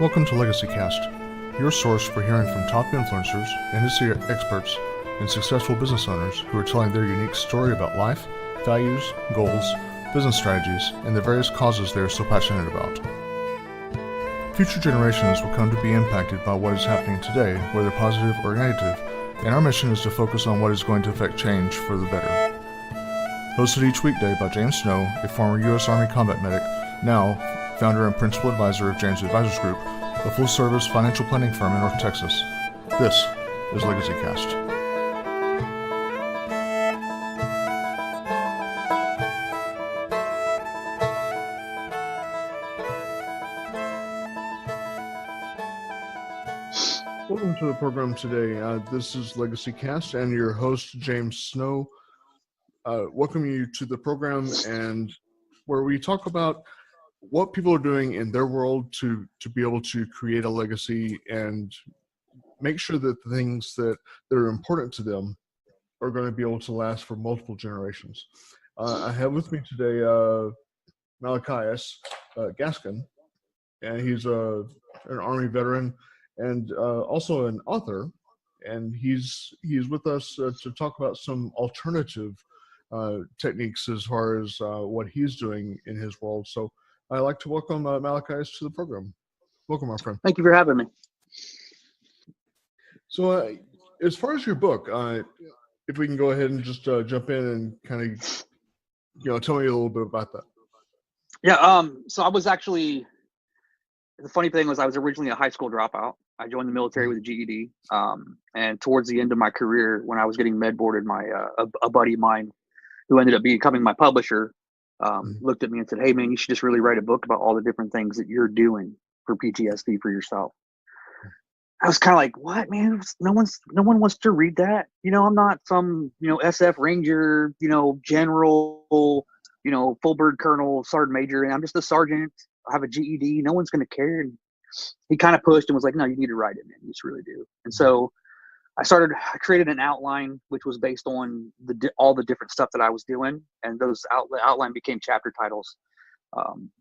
Welcome to LegacyCast, your source for hearing from top influencers, industry experts, and successful business owners who are telling their unique story about life, values, goals, business strategies, and the various causes they are so passionate about. Future generations will come to be impacted by what is happening today, whether positive or negative, and our mission is to focus on what is going to affect change for the better. Hosted each weekday by James Snow, a former U.S. Army combat medic, now founder and principal advisor of James Advisors Group, a full-service financial planning firm in North Texas. This is LegacyCast. Welcome to the program today. This is LegacyCast and your host, James Snow. Welcome you to the program, and where we talk about what people are doing in their world to be able to create a legacy and make sure that the things that are important to them are going to be able to last for multiple generations. I have with me today Malachias Gaskin, and he's an Army veteran and also an author, and he's with us to talk about some alternative techniques as far as what he's doing in his world. So I'd like to welcome Malachias to the program. Welcome, my friend. Thank you for having me. So as far as your book, if we can go ahead and just jump in and kind of, tell me a little bit about that. Yeah. So I was actually, the funny thing was I was originally a high school dropout. I joined the military with a GED. And towards the end of my career, when I was getting med boarded, a buddy of mine who ended up becoming my publisher, looked at me and said, "Hey man, you should just really write a book about all the different things that you're doing for PTSD for yourself." I was kind of like, "What, man? No one wants to read that. I'm not some, SF Ranger, general, full bird colonel, sergeant major, and I'm just a sergeant. I have a GED. No one's going to care." And he kind of pushed and was like, "No, you need to write it, man. You just really do." And so I created an outline, which was based on all the different stuff that I was doing. And those outline became chapter titles.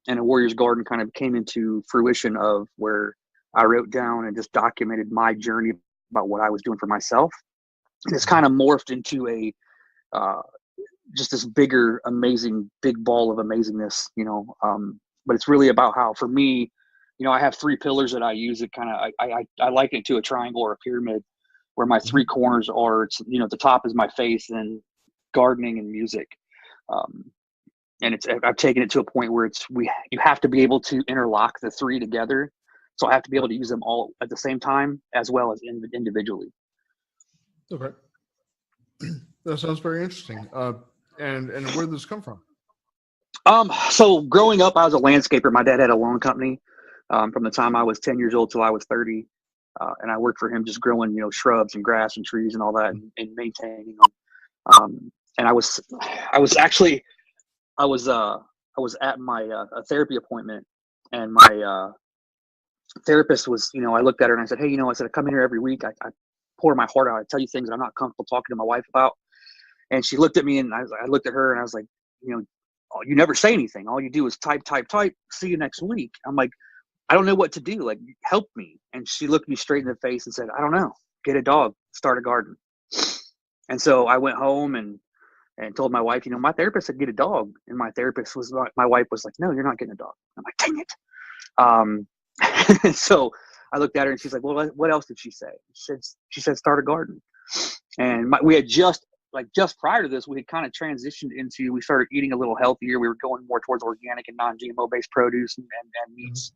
And A Warrior's Garden kind of came into fruition of where I wrote down and just documented my journey about what I was doing for myself. And it's kind of morphed into just this bigger, amazing, big ball of amazingness, but it's really about how, for me, I have three pillars that I use. It kind of, I liken it to a triangle or a pyramid, where my three corners are, the top is my faith, and gardening and music. And I've taken it to a point where you have to be able to interlock the three together. So I have to be able to use them all at the same time, as well as individually. Okay. That sounds very interesting. And where did this come from? So growing up, I was a landscaper. My dad had a lawn company from the time I was 10 years old till I was 30. And I worked for him just growing, shrubs and grass and trees and all that, and maintaining them. And I was at my a therapy appointment, and my therapist was, I looked at her and I said, "Hey, I said, I come in here every week. I pour my heart out. I tell you things that I'm not comfortable talking to my wife about." And she looked at me, and I looked at her, and I was like, "You never say anything. All you do is type. See you next week." I'm like, "I don't know what to do. Like, help me." And she looked me straight in the face and said, "I don't know. Get a dog, start a garden." And so I went home and told my wife, my therapist said, "Get a dog." And my wife was like, "No, you're not getting a dog." I'm like, "Dang it." So I looked at her and she's like, "Well, what else did she say?" She said, "Start a garden." And we had just prior to this, we had kind of transitioned into, we started eating a little healthier. We were going more towards organic and non-GMO based produce and meats.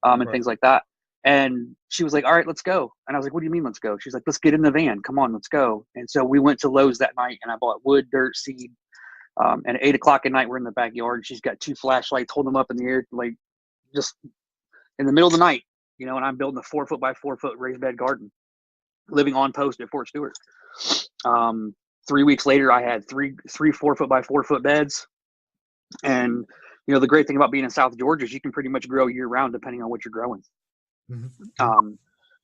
And things like that. And she was like, "All right, let's go." And I was like, "What do you mean, let's go?" She's like, "Let's get in the van. Come on, let's go." And so we went to Lowe's that night, and I bought wood, dirt, seed. And at 8:00 at night, we're in the backyard. She's got two flashlights, holding them up in the air, like just in the middle of the night, and I'm building a 4 foot by 4 foot raised bed garden, living on post at Fort Stewart. 3 weeks later, I had three 4 foot by 4 foot beds. And the great thing about being in South Georgia is you can pretty much grow year round depending on what you're growing. Mm-hmm.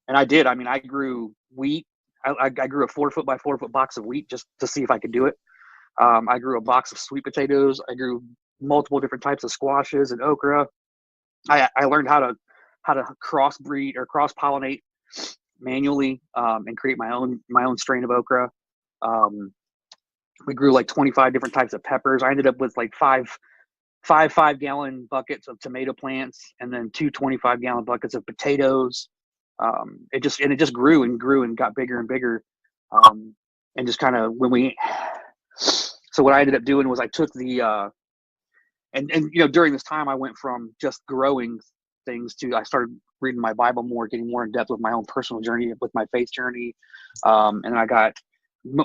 And I did. I grew wheat. I grew a 4 foot by 4 foot box of wheat just to see if I could do it. I grew a box of sweet potatoes. I grew multiple different types of squashes and okra. I learned how to how to crossbreed or cross pollinate manually, and create my own strain of okra. We grew like 25 different types of peppers. I ended up with like five 5-gallon buckets of tomato plants, and then 25-gallon buckets of potatoes. It just grew and grew and got bigger and bigger. And just kind of so what I ended up doing was I took and during this time I went from just growing things to I started reading my Bible more, getting more in depth with my own personal journey, with my faith journey. And I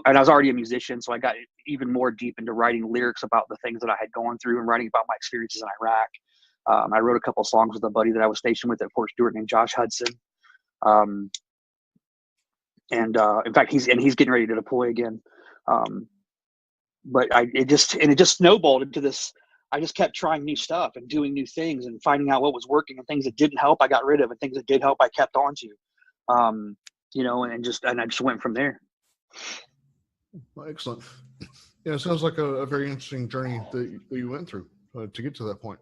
was already a musician, so I got even more deep into writing lyrics about the things that I had gone through and writing about my experiences in Iraq. I wrote a couple of songs with a buddy that I was stationed with at Fort Stewart named Josh Hudson. In fact, he's getting ready to deploy again. But it just snowballed into this. I just kept trying new stuff and doing new things and finding out what was working, and things that didn't help I got rid of, and things that did help I kept on to. And I just went from there. Well, excellent. Yeah, it sounds like a very interesting journey that you went through to get to that point.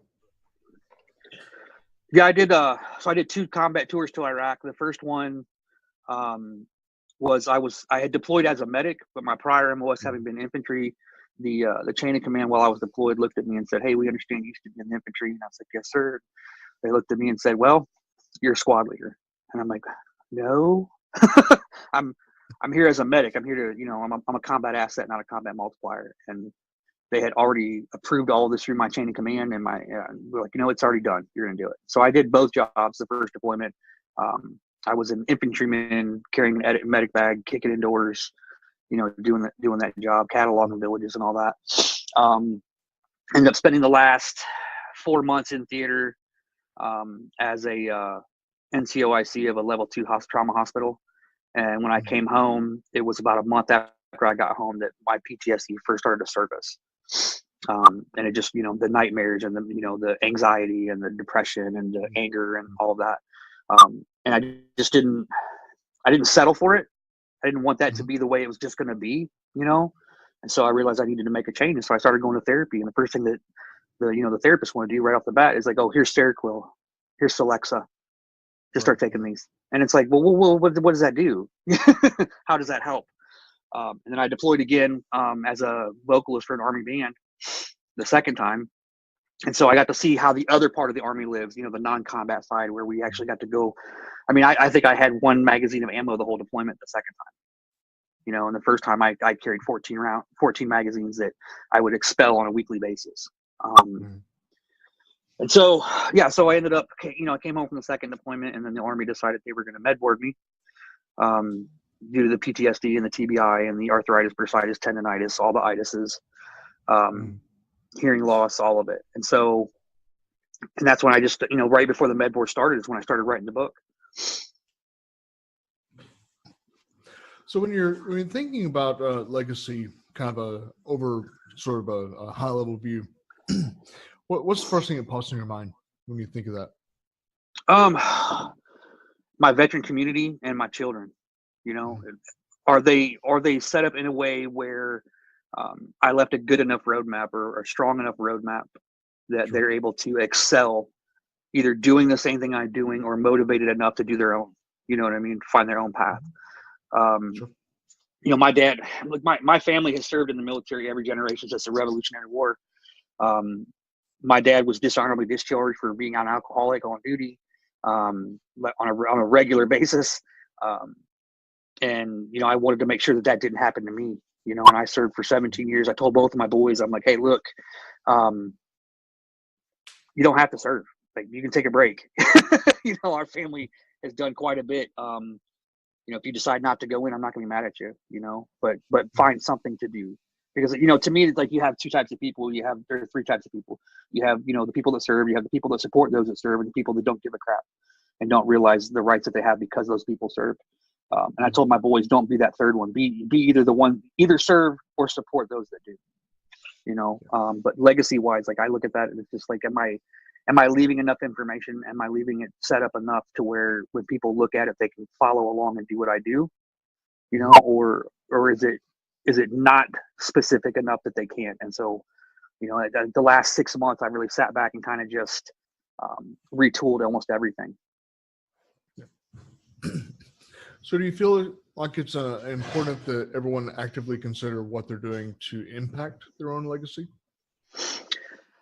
Yeah, I did. So I did 2 combat tours to Iraq. The first one was I had deployed as a medic, but my prior MOS having been infantry. The chain of command while I was deployed looked at me and said, "Hey, we understand you used to be in the infantry." And I was like, "Yes, sir." They looked at me and said, "Well, you're a squad leader." And I'm like, "No, I'm here as a medic. I'm here to, I'm a combat asset, not a combat multiplier." And they had already approved all of this through my chain of command, and we're like, it's already done. You're going to do it. So I did both jobs. The first deployment, I was an infantryman carrying a medic bag, kicking indoors, doing that job, cataloging villages and all that. Ended up spending the last 4 months in theater as a NCOIC of a level 2 trauma hospital. And when I came home, it was about a month after I got home that my PTSD first started to surface. And it just, the nightmares and the anxiety and the depression and the anger and all of that. And I just didn't settle for it. I didn't want that to be the way it was just going to be, And so I realized I needed to make a change. And so I started going to therapy. And the first thing that the therapist wanted to do right off the bat is like, "Oh, here's Seroquel, here's Celexa. Just start taking these." And it's like, well, what does that do? How does that help? And then I deployed again as a vocalist for an Army band the second time. And so I got to see how the other part of the Army lives, the non-combat side, where we actually got to go. I mean, I think I had 1 magazine of ammo the whole deployment the second time. And the first time I carried 14 magazines that I would expel on a weekly basis. And so, so I ended up, I came home from the second deployment, and then the Army decided they were going to med board me due to the PTSD and the TBI and the arthritis, bursitis, tendonitis, all the itises, hearing loss, all of it. And so, and that's when I just, right before the med board started is when I started writing the book. So when you're thinking about legacy, kind of sort of a high level view, what's the first thing that pops in your mind when you think of that? My veteran community and my children. Are they set up in a way where I left a good enough roadmap or a strong enough roadmap that they're able to excel, either doing the same thing I'm doing or motivated enough to do their own, find their own path. My dad, my family has served in the military every generation since the Revolutionary War. My dad was dishonorably discharged for being an alcoholic on duty on a regular basis. And, I wanted to make sure that didn't happen to me, and I served for 17 years. I told both of my boys, I'm like, "Hey, look, you don't have to serve. Like, you can take a break." Our family has done quite a bit. If you decide not to go in, I'm not going to be mad at you, but find something to do. Because, to me, it's like you have 2 types of people. There are 3 types of people. You have, the people that serve, you have the people that support those that serve, and the people that don't give a crap and don't realize the rights that they have because those people serve. And I told my boys, don't be that third one. Be either serve or support those that do. But legacy wise, like I look at that and it's just like, am I leaving enough information? Am I leaving it set up enough to where when people look at it, they can follow along and do what I do? Or is it not specific enough that they can't? And so, the last 6 months, I really sat back and kind of just retooled almost everything. So do you feel like it's important that everyone actively consider what they're doing to impact their own legacy?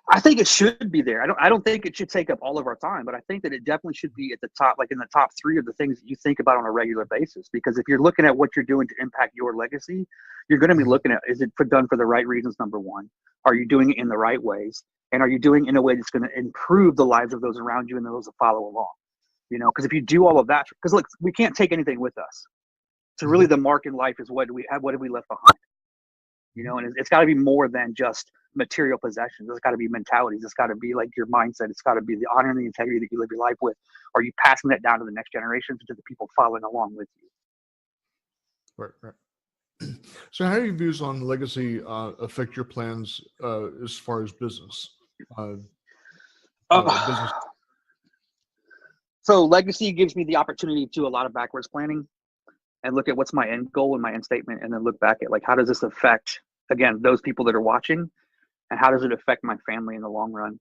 I think it should be there. I don't think it should take up all of our time, but I think that it definitely should be at the top, like in the top three of the things that you think about on a regular basis. Because if you're looking at what you're doing to impact your legacy, you're going to be looking at, is it done for the right reasons? Number one, are you doing it in the right ways? And are you doing it in a way that's going to improve the lives of those around you and those that follow along? Because if you do all of that, because look, we can't take anything with us. So really the mark in life is what do we have, what have we left behind? And it's got to be more than just material possessions. It's got to be mentalities. It's got to be like your mindset. It's got to be the honor and the integrity that you live your life with. Are you passing that down to the next generation, to the people following along with you? Right. So how do your views on legacy affect your plans as far as business? Business. So legacy gives me the opportunity to do a lot of backwards planning and look at what's my end goal and my end statement, and then look back at, like, how does this affect, again, those people that are watching, and how does it affect my family in the long run?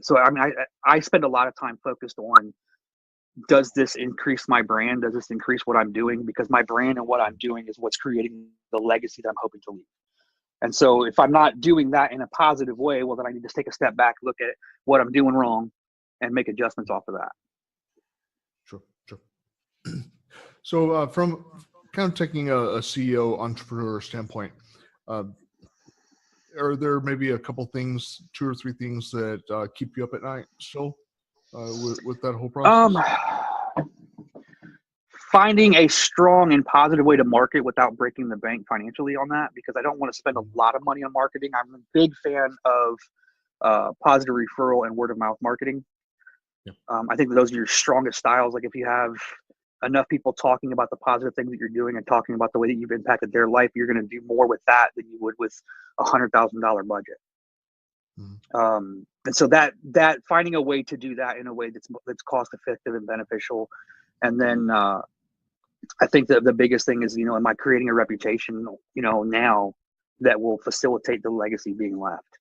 So I mean, I spend a lot of time focused on, does this increase my brand? Does this increase what I'm doing? Because my brand and what I'm doing is what's creating the legacy that I'm hoping to leave. And so if I'm not doing that in a positive way, well, then I need to take a step back, look at what I'm doing wrong, and make adjustments off of that. Sure. So from kind of taking a CEO entrepreneur standpoint, are there maybe a couple things, 2 or 3 things that keep you up at night still with that whole process? Finding a strong and positive way to market without breaking the bank financially on that, because I don't want to spend a lot of money on marketing. I'm a big fan of positive referral and word of mouth marketing. Yeah. I think those are your strongest styles. Like if you have enough people talking about the positive things that you're doing and talking about the way that you've impacted their life, you're going to do more with that than you would with $100,000 budget. And so that finding a way to do that in a way that's cost effective and beneficial. And then I think that the biggest thing is, am I creating a reputation, now that will facilitate the legacy being left?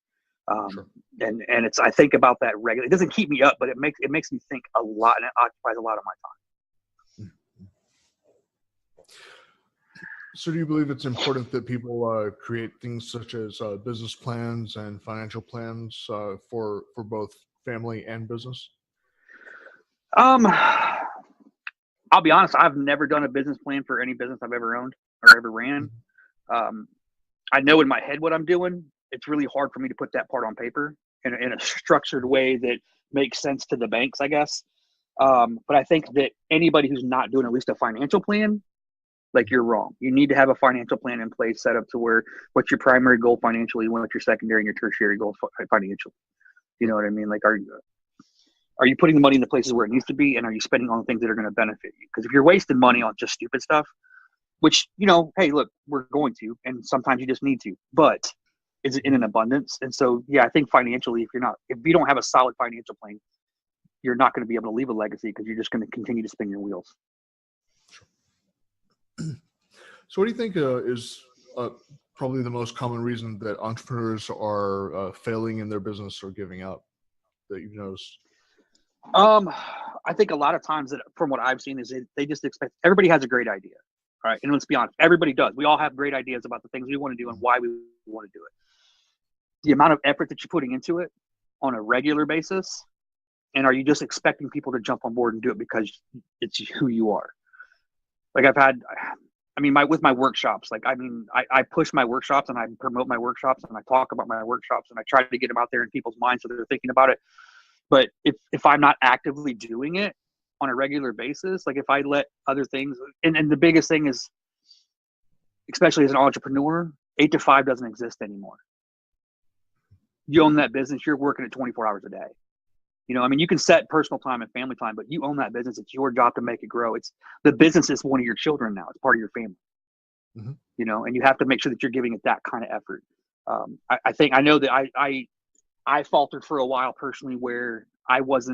Sure. And it's, I think about that regularly. It doesn't keep me up, but it makes me think a lot, and it occupies a lot of my time. So do you believe it's important that people create things such as business plans and financial plans for both family and business? I'll be honest, I've never done a business plan for any business I've ever owned or ever ran. I know in my head what I'm doing. It's really hard for me to put that part on paper in a structured way that makes sense to the banks, I guess. But I think that anybody who's not doing at least a financial plan, like, you're wrong. You need to have a financial plan in place, set up to where what's your primary goal financially, what's your secondary and your tertiary goal financially. You know what I mean? Like, are you putting the money in the places where it needs to be, and are you spending on things that are going to benefit you? Because if you're wasting money on just stupid stuff, which, hey, look, we're going to, and sometimes you just need to, but is it in an abundance? And so, yeah, I think financially, if you don't have a solid financial plan, you're not going to be able to leave a legacy, because you're just going to continue to spin your wheels. So what do you think is probably the most common reason that entrepreneurs are failing in their business or giving up, that you've noticed? I think a lot of times, that from what I've seen, is they just expect, everybody has a great idea. All right. And let's be honest, everybody does. We all have great ideas about the things we want to do and why we want to do it. The amount of effort that you're putting into it on a regular basis, and are you just expecting people to jump on board and do it because it's who you are? Like, with my workshops, I push my workshops, and I promote my workshops, and I talk about my workshops, and I try to get them out there in people's minds so they're thinking about it. But if I'm not actively doing it on a regular basis, like if I let other things, and the biggest thing is, especially as an entrepreneur, 8 to 5 doesn't exist anymore. You own that business, you're working at 24 hours a day. You can set personal time and family time, but you own that business. It's your job to make it grow. The business is one of your children now. It's part of your family. And you have to make sure that you're giving it that kind of effort. I know that I faltered for a while personally, where I was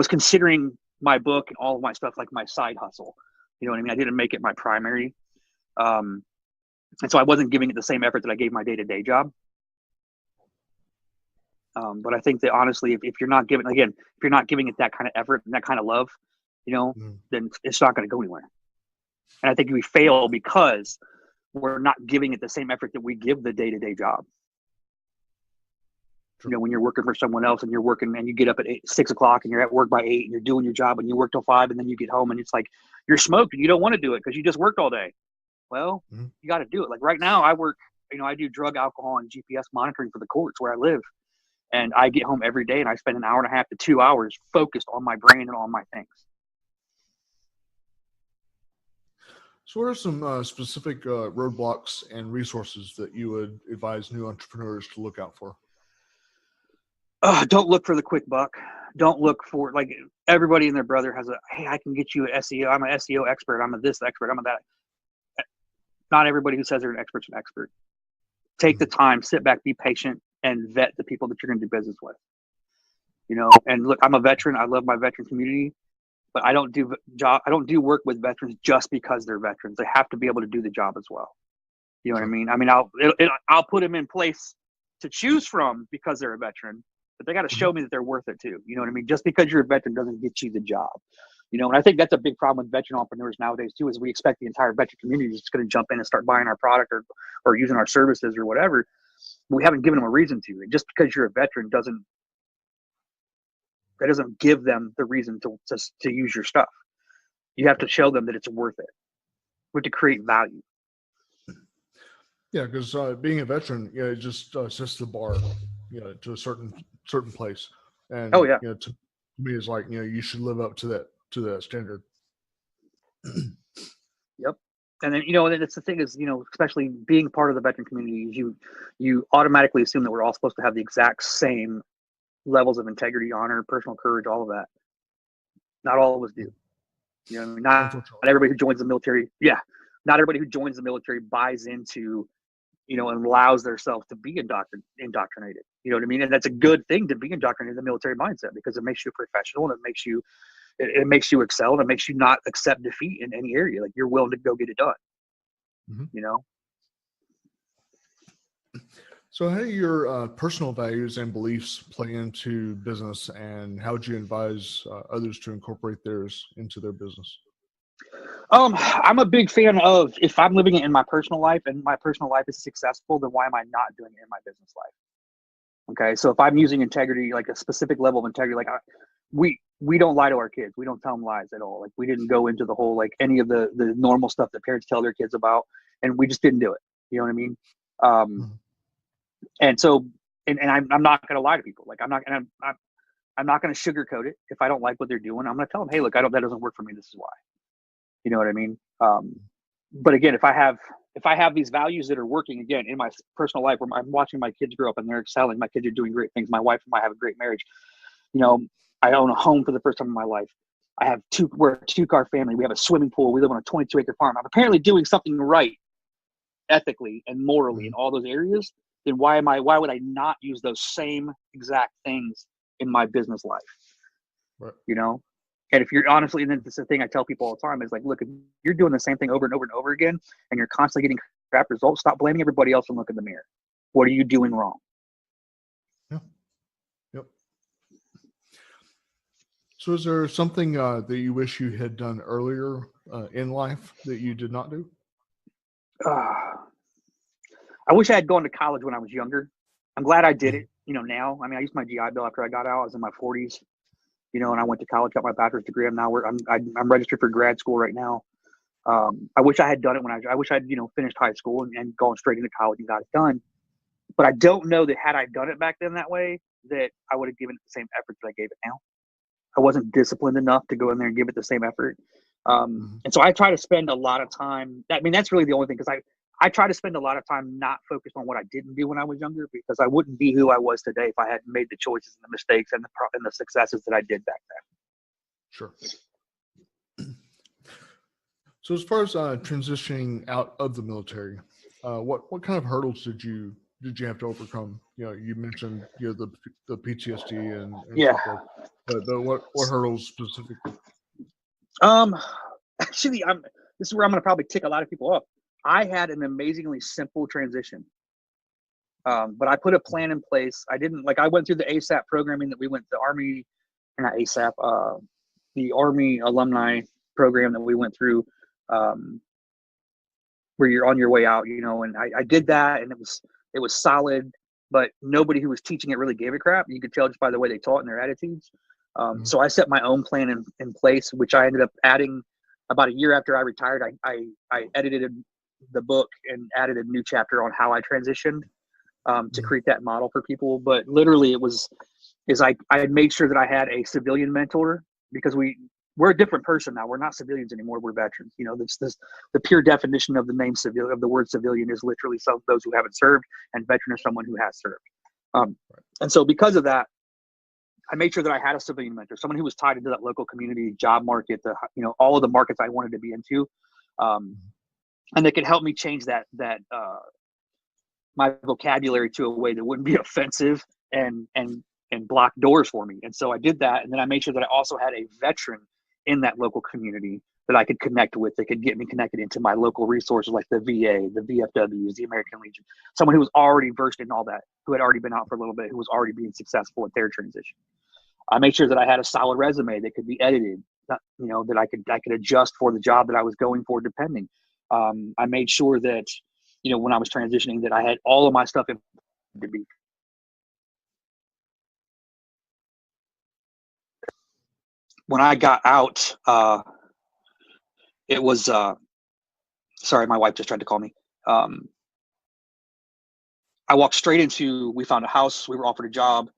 considering my book and all of my stuff like my side hustle. You know what I mean? I didn't make it my primary. And so I wasn't giving it the same effort that I gave my day-to-day job. But I think that honestly, if you're not giving, again, if you're not giving it that kind of effort and that kind of love, then it's not going to go anywhere. And I think we fail because we're not giving it the same effort that we give the day-to-day job. True. When you're working for someone else and you're working and you get up at 6 o'clock and you're at work by 8 and you're doing your job and you work till 5 and then you get home and it's like you're smoked and you don't want to do it because you just worked all day. Well, you got to do it. Like right now I work, I do drug, alcohol, and GPS monitoring for the courts where I live. And I get home every day and I spend an hour and a half to 2 hours focused on my brain and on my things. So what are some specific roadblocks and resources that you would advise new entrepreneurs to look out for? Don't look for the quick buck. Don't look for, like, everybody and their brother has hey, I can get you an SEO. I'm an SEO expert. I'm a this expert. I'm a that. Not everybody who says they're an expert's an expert. Take the time, sit back, be patient, and vet the people that you're going to do business with. And look, I'm a veteran. I love my veteran community, but I don't do work with veterans just because they're veterans. They have to be able to do the job as well. You know what I mean? I mean, I'll put them in place to choose from because they're a veteran, but they got to show me that they're worth it too. You know what I mean? Just because you're a veteran doesn't get you the job. And I think that's a big problem with veteran entrepreneurs nowadays too, is we expect the entire veteran community is just going to jump in and start buying our product or using our services or whatever. We haven't given them a reason to. And just because you're a veteran doesn't give them the reason to use your stuff. You have to show them that it's worth it. We have to create value. Yeah, because being a veteran, it just sets the bar, to a certain place. And to me, it's like you should live up to that standard. Yep. And then that's the thing is especially being part of the veteran community, you automatically assume that we're all supposed to have the exact same levels of integrity, honor, personal courage, all of that. Not all of us do. Not everybody who joins the military. Yeah. Not everybody who joins the military buys into, and allows themselves to be indoctrinated. You know what I mean? And that's a good thing to be indoctrinated in the military mindset because it makes you professional and it makes you excel and it makes you not accept defeat in any area. Like you're willing to go get it done. So how do your personal values and beliefs play into business, and how would you advise others to incorporate theirs into their business? I'm a big fan of, if I'm living it in my personal life and my personal life is successful, then why am I not doing it in my business life? Okay. So if I'm using integrity, like a specific level of integrity, like we don't lie to our kids. We don't tell them lies at all. Like we didn't go into the whole, like any of the normal stuff that parents tell their kids about, and we just didn't do it. You know what I mean? And so, and I'm not going to lie to people. Like I'm not going to sugarcoat it. If I don't like what they're doing, I'm going to tell them, hey, look, that doesn't work for me. This is why. You know what I mean? But again, if I have these values that are working, again, in my personal life where I'm watching my kids grow up and they're excelling, my kids are doing great things. My wife and I have a great marriage. I own a home for the first time in my life. We're a 2-car family. We have a swimming pool. We live on a 22-acre farm. I'm apparently doing something right ethically and morally in all those areas. Then why would I not use those same exact things in my business life? Right. And if you're honestly, and then this is the thing I tell people all the time is like, look, if you're doing the same thing over and over and over again, and you're constantly getting crap results, stop blaming everybody else and look in the mirror. What are you doing wrong? Yeah. Yep. So is there something that you wish you had done earlier in life that you did not do? I wish I had gone to college when I was younger. I'm glad I did it, now. I mean, I used my GI Bill after I got out. I was in my 40s. And I went to college, got my bachelor's degree. I'm registered for grad school right now. I wish I had done it I wish I'd, finished high school and gone straight into college and got it done. But I don't know that had I done it back then that way, that I would have given it the same effort that I gave it now. I wasn't disciplined enough to go in there and give it the same effort. And so I try to spend a lot of time. That's really the only thing, because I try to spend a lot of time not focused on what I didn't do when I was younger, because I wouldn't be who I was today if I hadn't made the choices and the mistakes and the successes that I did back then. Sure. So as far as transitioning out of the military, what kind of hurdles did you have to overcome? You mentioned the PTSD and yeah. so forth, but what hurdles specifically? Actually, this is where I'm going to probably tick a lot of people off. I had an amazingly simple transition. But I put a plan in place. I went through the ASAP programming that we went, the Army, not ASAP, the Army alumni program that we went through, where you're on your way out, and I did that, and it was solid, but nobody who was teaching it really gave a crap. You could tell just by the way they taught and their attitudes. So I set my own plan in place, which I ended up adding about a year after I retired. I edited the book and added a new chapter on how I transitioned to create that model for people. But literally I had made sure that I had a civilian mentor, because we're a different person now. We're not civilians anymore. We're veterans. The pure definition of the name civilian, of the word civilian, is literally those who haven't served, and veteran is someone who has served. And so because of that, I made sure that I had a civilian mentor, someone who was tied into that local community job market, all of the markets I wanted to be into. And they could help me change that my vocabulary to a way that wouldn't be offensive and block doors for me. And so I did that. And then I made sure that I also had a veteran in that local community that I could connect with, that could get me connected into my local resources like the VA, the VFWs, the American Legion, someone who was already versed in all that, who had already been out for a little bit, who was already being successful at their transition. I made sure that I had a solid resume that could be edited, that I could adjust for the job that I was going for, depending. I made sure that, when I was transitioning, that I had all of my stuff in to be. When I got out, it was, sorry, my wife just tried to call me. I walked straight into, we found a house, we were offered a job.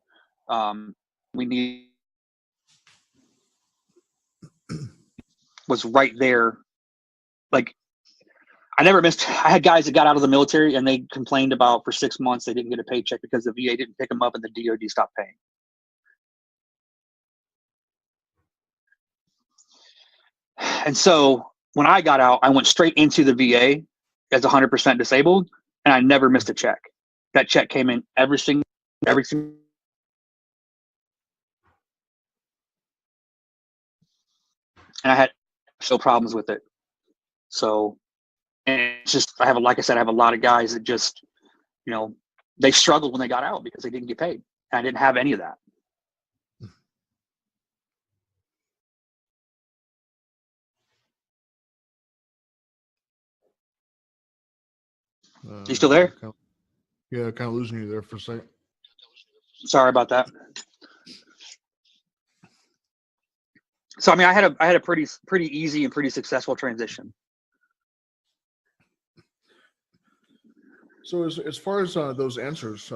Was right there. Like, I never missed. I had guys that got out of the military and they complained about for 6 months they didn't get a paycheck because the VA didn't pick them up and the DoD stopped paying. And so when I got out, I went straight into the VA as 100% disabled, and I never missed a check. That check came in every single. And I had no problems with it. So, and it's just, like I said, I have a lot of guys that just, they struggled when they got out because they didn't get paid. And I didn't have any of that. You still there? Yeah, kind of losing you there for a second. Sorry about that. So, I had a pretty easy and pretty successful transition. So as far as those answers,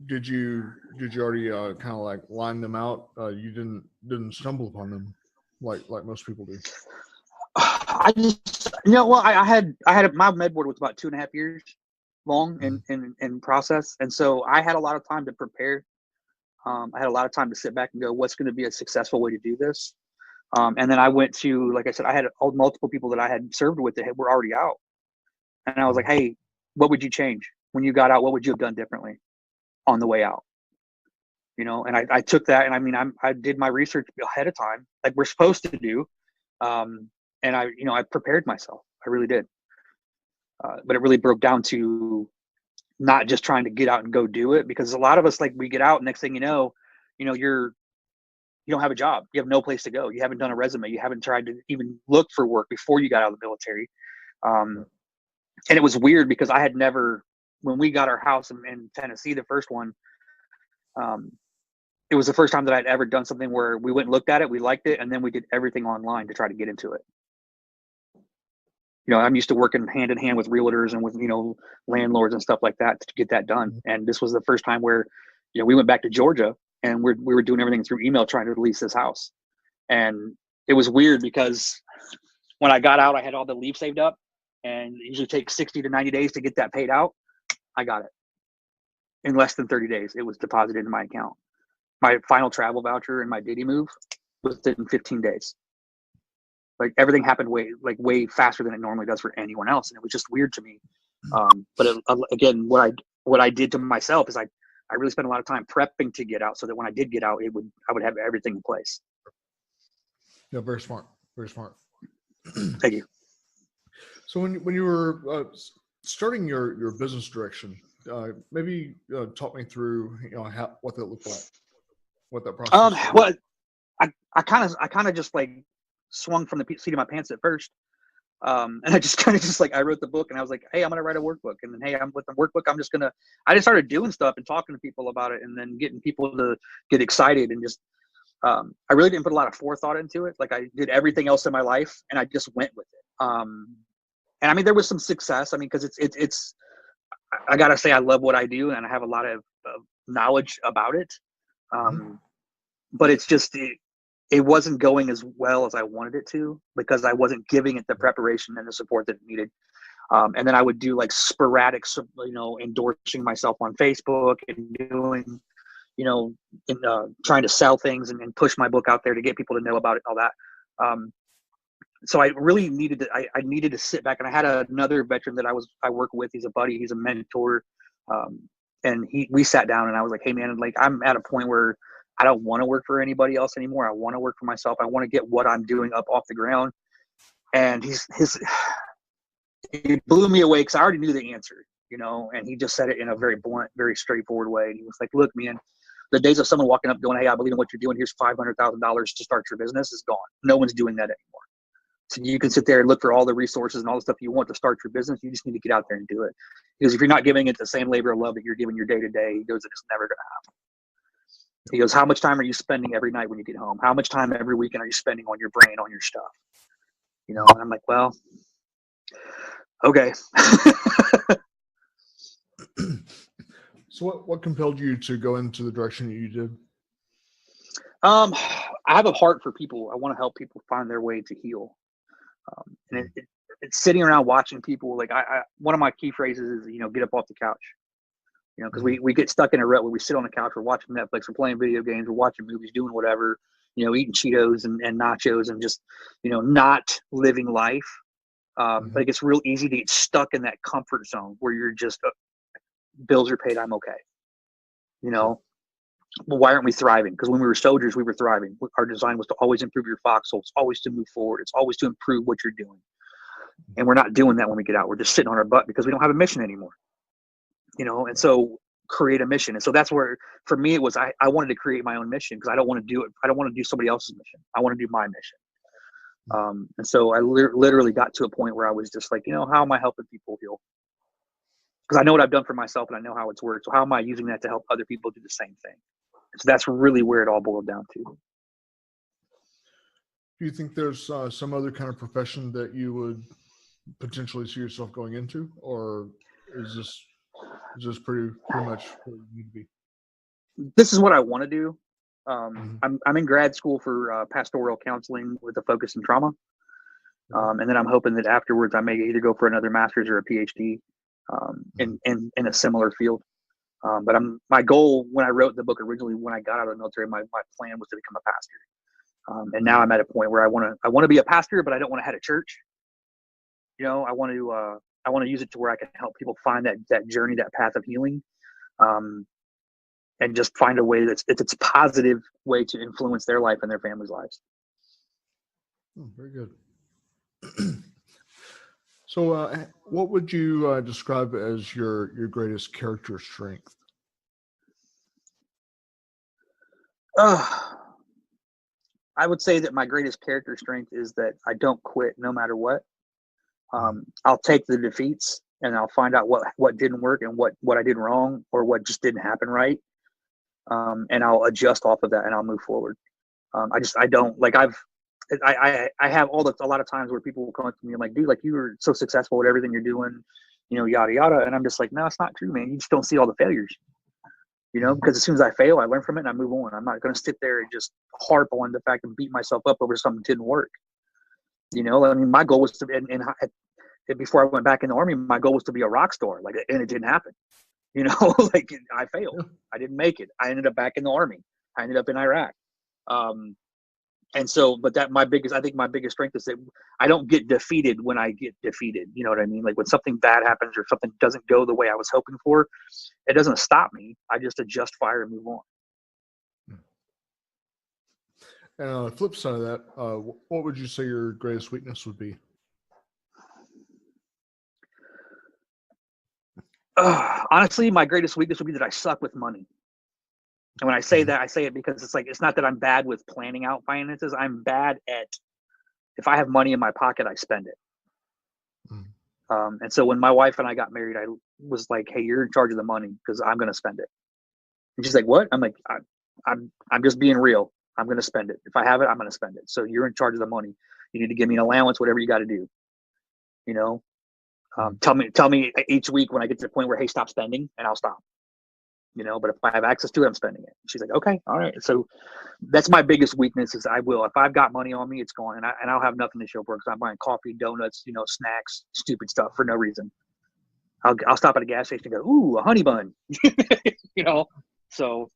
did you already kind of like line them out? You didn't stumble upon them like most people do. I just, I had my med board was about 2.5 years long in process, and so I had a lot of time to prepare. I had a lot of time to sit back and go, what's going to be a successful way to do this? And then I went to, like I said, I had multiple people that I had served with that were already out, and I was like, hey, what would you change when you got out? What would you have done differently on the way out? And I took that, and I did my research ahead of time, like we're supposed to do. And I prepared myself. I really did. But it really broke down to not just trying to get out and go do it, because a lot of us, like, we get out, and next thing you know, you don't have a job. You have no place to go. You haven't done a resume. You haven't tried to even look for work before you got out of the military. And it was weird because I had never, when we got our house in Tennessee, the first one, it was the first time that I'd ever done something where we went and looked at it, we liked it, and then we did everything online to try to get into it. I'm used to working hand in hand with realtors and with, landlords and stuff like that to get that done. And this was the first time where, we went back to Georgia and we were doing everything through email, trying to lease this house. And it was weird because when I got out, I had all the leave saved up, and it usually takes 60 to 90 days to get that paid out. I got it in less than 30 days. It was deposited into my account. My final travel voucher and my Diddy move was within 15 days. Like, everything happened way faster than it normally does for anyone else, and it was just weird to me. But again, what I did to myself is I really spent a lot of time prepping to get out, so that when I did get out, I would have everything in place. Yeah, very smart, very smart. Thank you. So when you were starting your business direction, maybe talk me through, what that looked like, what that process was. Well, I kind of just like swung from the seat of my pants at first. And I just kind of just like, I wrote the book and I was like, hey, I'm going to write a workbook. And then, hey, I'm with the workbook. I just started doing stuff and talking to people about it and then getting people to get excited and just, I really didn't put a lot of forethought into it. Like I did everything else in my life and I just went with it. And I mean, there was some success. I mean, cause I gotta say, I love what I do and I have a lot of knowledge about it. But it's just, it wasn't going as well as I wanted it to because I wasn't giving it the preparation and the support that it needed. And then I would do like sporadic, endorsing myself on Facebook and doing, trying to sell things and push my book out there to get people to know about it and all that. So I really needed to, I needed to sit back, and I had another veteran that I work with. He's a buddy, he's a mentor. And we sat down and I was like, hey man, like I'm at a point where I don't want to work for anybody else anymore. I want to work for myself. I want to get what I'm doing up off the ground. And he blew me away because I already knew the answer, and he just said it in a very blunt, very straightforward way. And he was like, look, man, the days of someone walking up going, hey, I believe in what you're doing. Here's $500,000 to start your business is gone. No one's doing that anymore. So you can sit there and look for all the resources and all the stuff you want to start your business. You just need to get out there and do it. Because if you're not giving it the same labor of love that you're giving your day to day, he goes, it's never going to happen. He goes, how much time are you spending every night when you get home? How much time every weekend are you spending on your brain, on your stuff? And I'm like, well, okay. So what compelled you to go into the direction that you did? I have a heart for people. I want to help people find their way to heal. And it's sitting around watching people. Like one of my key phrases is, get up off the couch. Because we get stuck in a rut where we sit on the couch, we're watching Netflix, we're playing video games, we're watching movies, doing whatever, eating Cheetos and nachos and just, not living life. But it gets real easy to get stuck in that comfort zone where you're just, bills are paid, I'm okay. Well, why aren't we thriving? Because when we were soldiers, we were thriving. Our design was to always improve your foxhole. It's always to move forward. It's always to improve what you're doing. And we're not doing that when we get out. We're just sitting on our butt because we don't have a mission anymore. And so create a mission. And so that's where, for me, it was, I wanted to create my own mission because I don't want to do it. I don't want to do somebody else's mission. I want to do my mission. And so I literally got to a point where I was just like, how am I helping people heal? Because I know what I've done for myself and I know how it's worked. So how am I using that to help other people do the same thing? So that's really where it all boiled down to. Do you think there's some other kind of profession that you would potentially see yourself going into, or is this pretty much where you need to be? This is what I want to do. I'm in grad school for pastoral counseling with a focus in trauma. And then I'm hoping that afterwards I may either go for another master's or a PhD in a similar field. But my goal when I wrote the book originally, when I got out of the military, my plan was to become a pastor. And now I'm at a point where I want to be a pastor, but I don't want to head a church. I want to use it to where I can help people find that journey, that path of healing, and just find a way it's a positive way to influence their life and their family's lives. Oh, very good. So what would you describe as your greatest character strength? I would say that my greatest character strength is that I don't quit no matter what. I'll take the defeats and I'll find out what didn't work and what I did wrong or what just didn't happen right. And I'll adjust off of that and I'll move forward. I don't like I have a lot of times where people will come up to me and like, dude, like you were so successful with everything you're doing, yada, yada. And I'm just like, no, it's not true, man. You just don't see all the failures, because as soon as I fail, I learn from it and I move on. I'm not going to sit there and just harp on the fact and beat myself up over something that didn't work. I mean, my goal was to, and before I went back in the Army, my goal was to be a rock star, and it didn't happen. Like I failed. I didn't make it. I ended up back in the Army. I ended up in Iraq. And so, but I think my biggest strength is that I don't get defeated when I get defeated. You know what I mean? Like when something bad happens or something doesn't go the way I was hoping for, it doesn't stop me. I just adjust fire and move on. And on the flip side of that, what would you say your greatest weakness would be? Honestly, my greatest weakness would be that I suck with money. And when I say that, I say it because it's like, it's not that I'm bad with planning out finances. I'm bad at, if I have money in my pocket, I spend it. And so when my wife and I got married, I was like, hey, you're in charge of the money because I'm going to spend it. And she's like, what? I'm like, I'm just being real. I'm going to spend it. If I have it, I'm going to spend it. So you're in charge of the money. You need to give me an allowance, whatever you got to do. You know, tell me each week when I get to the point where, hey, stop spending, and I'll stop. You know, but if I have access to it, I'm spending it. She's like, okay, all right. So that's my biggest weakness is if I've got money on me, it's gone, and I'll have nothing to show for it because I'm buying coffee, donuts, you know, snacks, stupid stuff for no reason. I'll stop at a gas station and go, ooh, a honey bun, you know. So.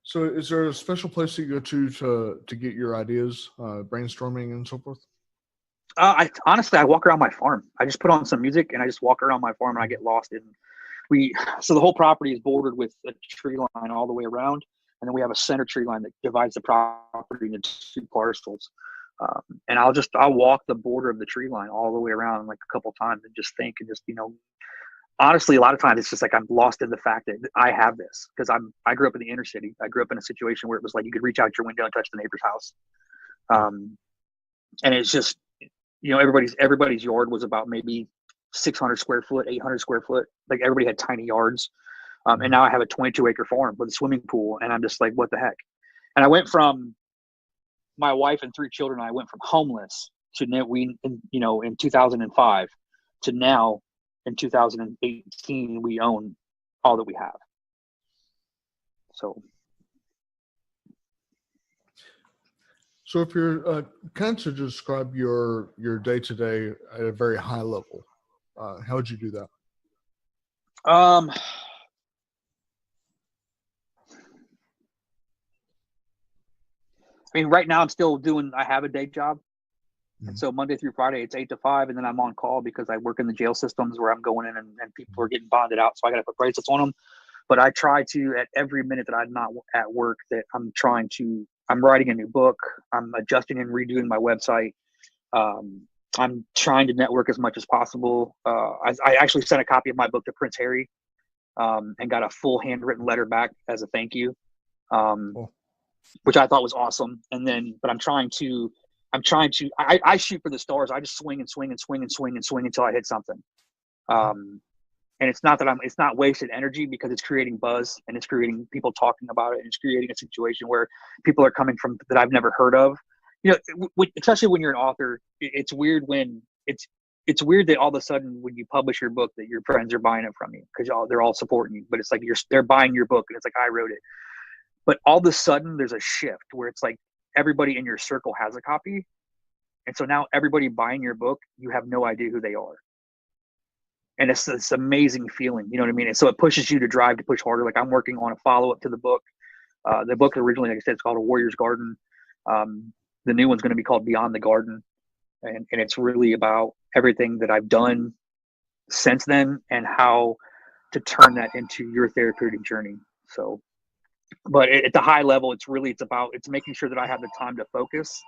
So, is there a special place that you go to get your ideas, brainstorming, and so forth? I walk around my farm. I just put on some music and I just walk around my farm and I get lost in. So the whole property is bordered with a tree line all the way around, and then we have a center tree line that divides the property into two parcels. And I'll walk the border of the tree line all the way around like a couple times and just think and just, you know, honestly, a lot of times it's just like I'm lost in the fact that I have this because I grew up in the inner city. I grew up in a situation where it was like you could reach out your window and touch the neighbor's house. And it's just, you know, everybody's yard was about maybe 600 square foot, 800 square foot. Like everybody had tiny yards. And now I have a 22-acre farm with a swimming pool, and I'm just like, what the heck? And I went from my wife and 3 children. I went from homeless to in 2005 to now in 2018, we own all that we have. So if you're kind of to describe your day-to-day at a very high level, how would you do that? I mean, right now I have a day job. And so Monday through Friday, it's 8 to 5. And then I'm on call because I work in the jail systems where I'm going in and people are getting bonded out. So I got to put bracelets on them. But I try to, at every minute that I'm not at work, that I'm writing a new book. I'm adjusting and redoing my website. I'm trying to network as much as possible. I actually sent a copy of my book to Prince Harry and got a full handwritten letter back as a thank you, which I thought was awesome. But I shoot for the stars. I just swing and swing and swing and swing and swing until I hit something. And it's not wasted energy because it's creating buzz and it's creating people talking about it. And it's creating a situation where people are coming from that I've never heard of, you know, especially when you're an author. It's weird it's weird that all of a sudden when you publish your book that your friends are buying it from you because they're all supporting you, but it's like they're buying your book and it's like, I wrote it. But all of a sudden there's a shift where it's like everybody in your circle has a copy. And so now everybody buying your book, you have no idea who they are. And it's this amazing feeling, you know what I mean? And so it pushes you to push harder. Like I'm working on a follow-up to the book. The book originally, like I said, it's called A Warrior's Garden. The new one's going to be called Beyond the Garden. And it's really about everything that I've done since then and how to turn that into your therapeutic journey. So, but at the high level, it's making sure that I have the time to focus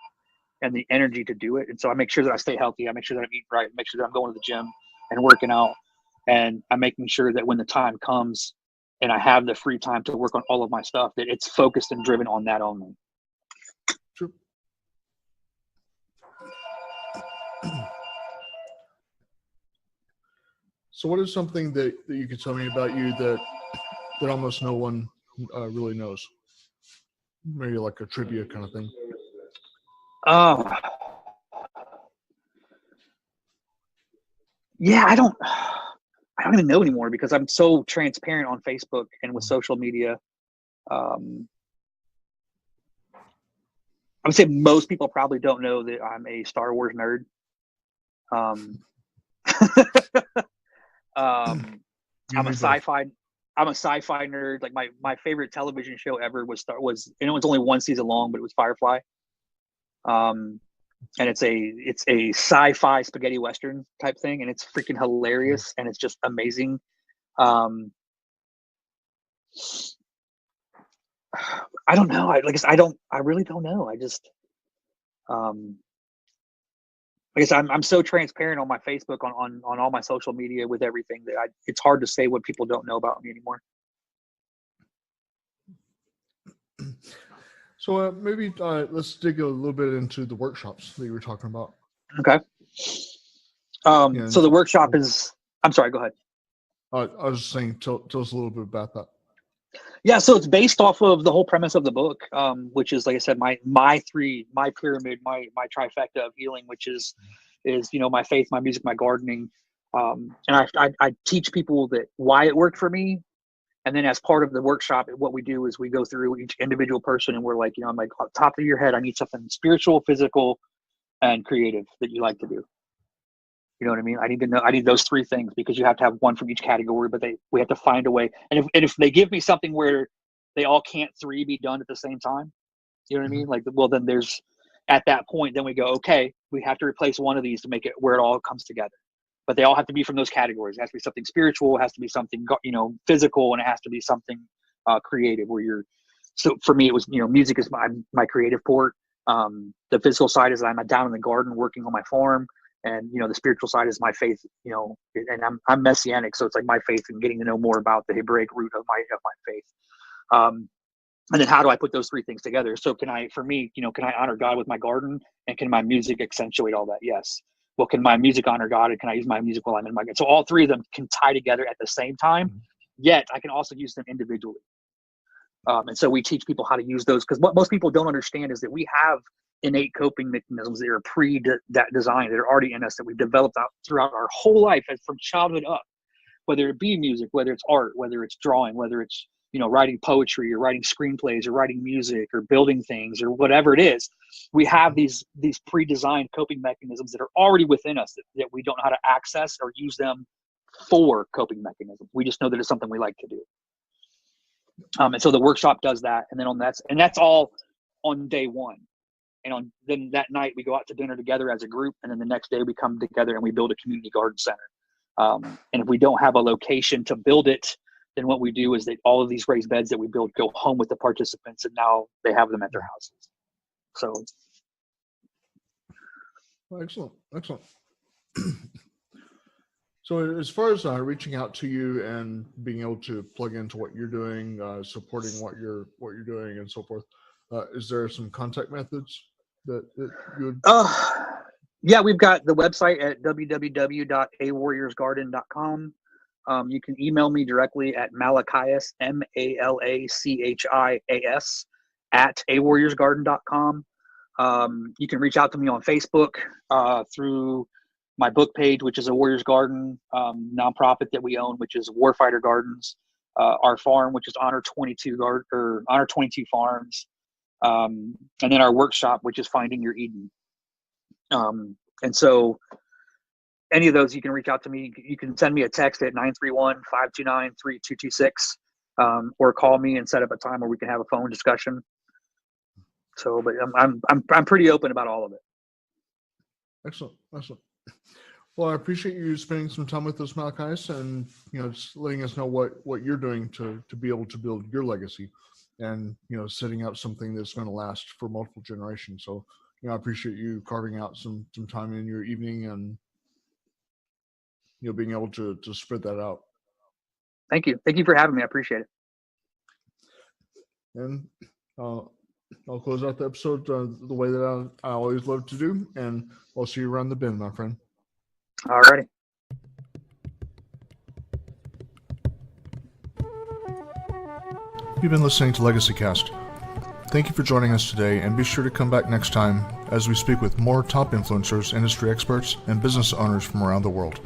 and the energy to do it. And so I make sure that I stay healthy. I make sure that I'm eating right. Make sure that I'm going to the gym and working out. And I'm making sure that when the time comes and I have the free time to work on all of my stuff, that it's focused and driven on that only. True. So what is something that you could tell me about you that almost no one really knows? Maybe like a trivia kind of thing. Yeah, I don't even know anymore because I'm so transparent on Facebook and with social media. I would say most people probably don't know that I'm a Star Wars nerd. I'm a sci-fi nerd. Like my favorite television show ever was and it was only 1 season long, but it was Firefly. And it's a sci-fi spaghetti western type thing, and it's freaking hilarious and it's just amazing. I don't know. I really don't know. I just I guess I'm so transparent on my Facebook, on all my social media with everything that it's hard to say what people don't know about me anymore. So maybe let's dig a little bit into the workshops that you were talking about. Okay. So the workshop is, I'm sorry, go ahead. I was just saying, tell us a little bit about that. Yeah, so it's based off of the whole premise of the book, which is, like I said, my pyramid, my trifecta of healing, which is my faith, my music, my gardening, and I teach people that why it worked for me, and then as part of the workshop, what we do is we go through each individual person, and we're like, I'm like, top of your head, I need something spiritual, physical, and creative that you like to do. You know what I mean? I need those three things, because you have to have one from each category, but we have to find a way. And if they give me something where they all can't three be done at the same time, you know what I mean? Like, well, then at that point, then we go, okay, we have to replace one of these to make it where it all comes together. But they all have to be from those categories. It has to be something spiritual, it has to be something, physical, and it has to be something creative so for me, it was, music is my creative port. The physical side is I'm down in the garden working on my farm. And, the spiritual side is my faith, and I'm Messianic. So it's like my faith and getting to know more about the Hebraic root of my faith. And then how do I put those three things together? So can I honor God with my garden, and can my music accentuate all that? Yes. Well, can my music honor God, and can I use my music while I'm in my garden? So all three of them can tie together at the same time, yet I can also use them individually. And so we teach people how to use those, because what most people don't understand is that we have innate coping mechanisms that are pre-designed, that are already in us, that we've developed out throughout our whole life, from childhood up, whether it be music, whether it's art, whether it's drawing, whether it's, writing poetry or writing screenplays or writing music or building things or whatever it is. We have these pre-designed coping mechanisms that are already within us that we don't know how to access or use them for coping mechanisms. We just know that it's something we like to do. And so the workshop does that. And then that's all on day one. And then that night we go out to dinner together as a group. And then the next day we come together and we build a community garden center. And if we don't have a location to build it, then what we do is that all of these raised beds that we build go home with the participants, and now they have them at their houses. So. Excellent. So as far as reaching out to you and being able to plug into what you're doing, supporting what you're doing and so forth, is there some contact methods that you would? Yeah, we've got the website at www.awarriorsgarden.com. You can email me directly at Malachias, MALACHIAS, at awarriorsgarden.com. You can reach out to me on Facebook through my book page, which is a Warriors Garden nonprofit that we own, which is Warfighter Gardens. Our farm, which is Honor 22 Farms, and then our workshop, which is Finding Your Eden. And so any of those, you can reach out to me. You can send me a text at 931-529-3226, or call me and set up a time where we can have a phone discussion. So, but I'm pretty open about all of it. Excellent. Well, I appreciate you spending some time with us, Malachias, and just letting us know what you're doing to be able to build your legacy, and setting up something that's going to last for multiple generations. So, I appreciate you carving out some time in your evening and being able to spread that out. Thank you for having me. I appreciate it. And I'll close out the episode the way that I always love to do, and I'll see you around the bend, my friend. Alrighty. You've been listening to Legacy Cast. Thank you for joining us today, and be sure to come back next time as we speak with more top influencers, industry experts, and business owners from around the world.